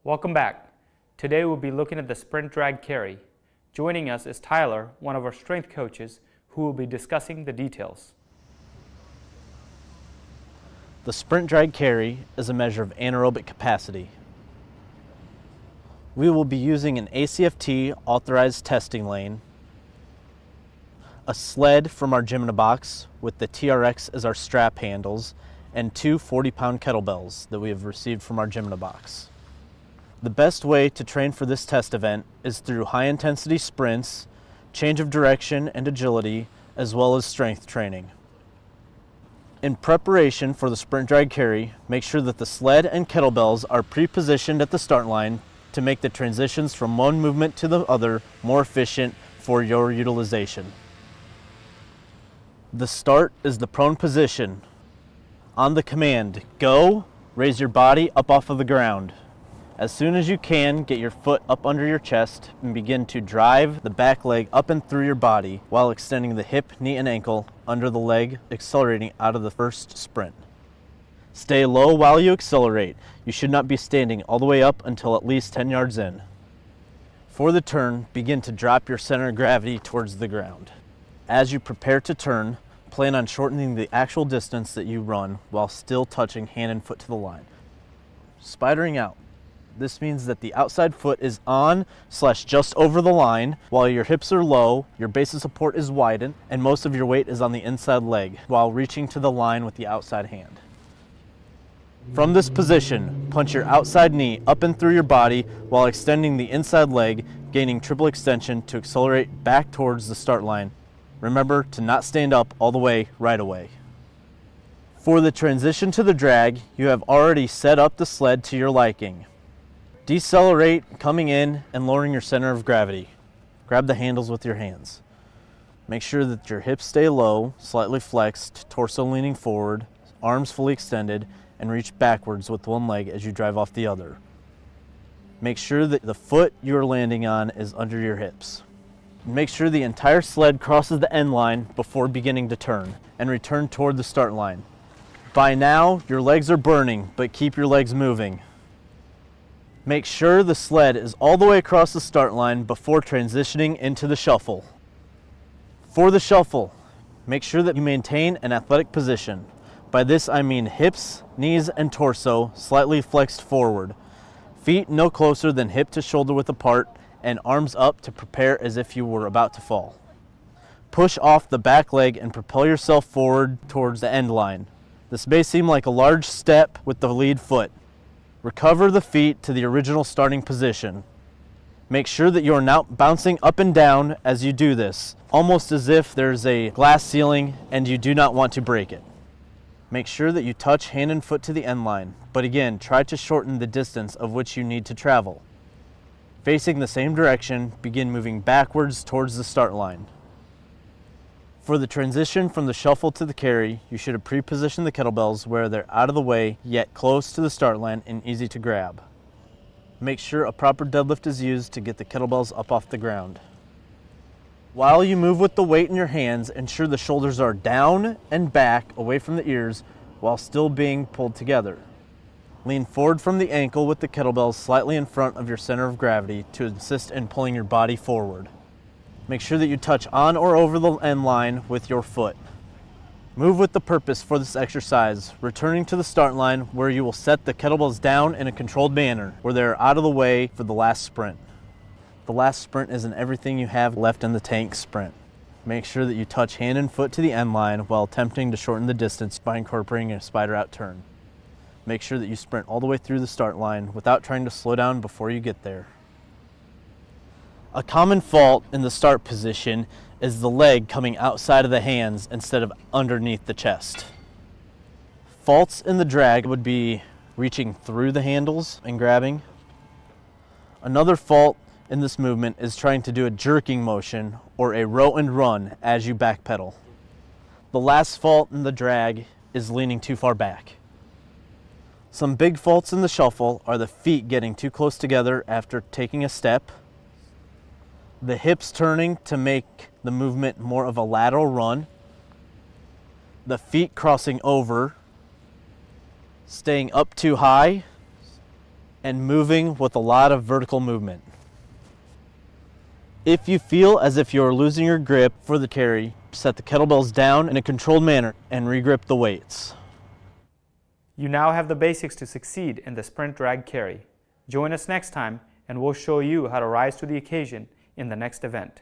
Welcome back. Today we'll be looking at the sprint drag carry. Joining us is Tyler, one of our strength coaches, who will be discussing the details. The sprint drag carry is a measure of anaerobic capacity. We will be using an ACFT authorized testing lane, a sled from our gym in a box with the TRX as our strap handles, and two 40-pound kettlebells that we have received from our gym in a box. The best way to train for this test event is through high-intensity sprints, change of direction and agility, as well as strength training. In preparation for the sprint drag carry, make sure that the sled and kettlebells are pre-positioned at the start line to make the transitions from one movement to the other more efficient for your utilization. The start is the prone position. On the command, go, raise your body up off of the ground. As soon as you can, get your foot up under your chest and begin to drive the back leg up and through your body while extending the hip, knee, and ankle under the leg, accelerating out of the first sprint. Stay low while you accelerate. You should not be standing all the way up until at least 10 yards in. For the turn, begin to drop your center of gravity towards the ground. As you prepare to turn, plan on shortening the actual distance that you run while still touching hand and foot to the line. Spidering out. This means that the outside foot is on / just over the line while your hips are low, your base of support is widened, and most of your weight is on the inside leg while reaching to the line with the outside hand. From this position, punch your outside knee up and through your body while extending the inside leg, gaining triple extension to accelerate back towards the start line. Remember to not stand up all the way right away. For the transition to the drag, you have already set up the sled to your liking. Decelerate, coming in and lowering your center of gravity. Grab the handles with your hands. Make sure that your hips stay low, slightly flexed, torso leaning forward, arms fully extended, and reach backwards with one leg as you drive off the other. Make sure that the foot you are landing on is under your hips. Make sure the entire sled crosses the end line before beginning to turn, and return toward the start line. By now, your legs are burning, but keep your legs moving. Make sure the sled is all the way across the start line before transitioning into the shuffle. For the shuffle, make sure that you maintain an athletic position. By this I mean hips, knees, and torso slightly flexed forward. Feet no closer than hip to shoulder width apart, and arms up to prepare as if you were about to fall. Push off the back leg and propel yourself forward towards the end line. This may seem like a large step with the lead foot. Recover the feet to the original starting position. Make sure that you are now bouncing up and down as you do this, almost as if there's a glass ceiling and you do not want to break it. Make sure that you touch hand and foot to the end line, but again, try to shorten the distance of which you need to travel. Facing the same direction, begin moving backwards towards the start line. For the transition from the shuffle to the carry, you should have pre-positioned the kettlebells where they're out of the way, yet close to the start line and easy to grab. Make sure a proper deadlift is used to get the kettlebells up off the ground. While you move with the weight in your hands, ensure the shoulders are down and back away from the ears while still being pulled together. Lean forward from the ankle with the kettlebells slightly in front of your center of gravity to assist in pulling your body forward. Make sure that you touch on or over the end line with your foot. Move with the purpose for this exercise, returning to the start line where you will set the kettlebells down in a controlled manner, where they are out of the way for the last sprint. The last sprint is an everything you have left in the tank sprint. Make sure that you touch hand and foot to the end line while attempting to shorten the distance by incorporating a spider out turn. Make sure that you sprint all the way through the start line without trying to slow down before you get there. A common fault in the start position is the leg coming outside of the hands instead of underneath the chest. Faults in the drag would be reaching through the handles and grabbing. Another fault in this movement is trying to do a jerking motion or a row and run as you backpedal. The last fault in the drag is leaning too far back. Some big faults in the shuffle are the feet getting too close together after taking a step, the hips turning to make the movement more of a lateral run, the feet crossing over, staying up too high, and moving with a lot of vertical movement. If you feel as if you're losing your grip for the carry, set the kettlebells down in a controlled manner and regrip the weights. You now have the basics to succeed in the sprint drag carry. Join us next time and we'll show you how to rise to the occasion in the next event.